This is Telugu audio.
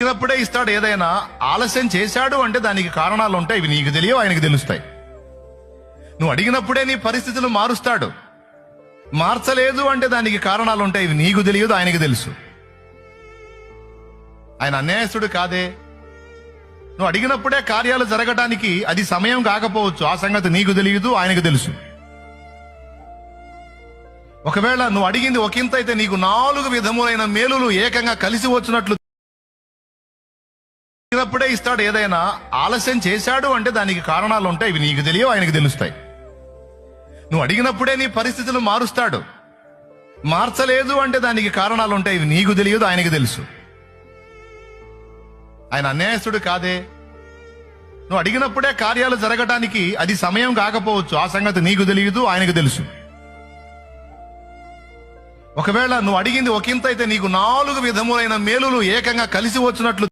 అడిగినప్పుడే ఇస్తాడు. ఏదైనా ఆలస్యం చేశాడు అంటే దానికి కారణాలు ఉంటాయి, ఇవి నీకు తెలియవు, ఆయనకు తెలుస్తాయి. నువ్వు అడిగినప్పుడే నీ పరిస్థితులు మారుస్తాడు. మార్చలేదు అంటే దానికి కారణాలు ఉంటాయి, ఇవి నీకు తెలియదు, ఆయనకు తెలుసు. ఆయన అన్యాయస్తుడు కాదే. నువ్వు అడిగినప్పుడే కార్యాలు జరగటానికి అది సమయం కాకపోవచ్చు, ఆ సంగతి నీకు తెలియదు, ఆయనకు తెలుసు. ఒకవేళ నువ్వు అడిగింది ఒకంత అయితే నీకు 4 విధములైన మేలులు ఏకంగా కలిసి వచ్చినట్లు అడిగినప్పుడే ఇస్తాడు. ఏదైనా ఆలస్యం చేశాడు అంటే దానికి కారణాలు ఉంటాయి, ఇవి నీకు తెలియవు, ఆయనకు తెలుస్తాయి. నువ్వు అడిగినప్పుడే నీ పరిస్థితులు మారుస్తాడు. మార్చలేదు అంటే దానికి కారణాలు ఉంటాయి, ఇవి నీకు తెలియదు, ఆయనకు తెలుసు. ఆయన అన్యాయస్తుడు కాదే. నువ్వు అడిగినప్పుడే కార్యాలు జరగటానికి అది సమయం కాకపోవచ్చు, ఆ సంగతి నీకు తెలియదు, ఆయనకు తెలుసు. ఒకవేళ నువ్వు అడిగింది ఒకంత అయితే నీకు 4 విధములైన మేలులు ఏకంగా కలిసి వచ్చినట్లు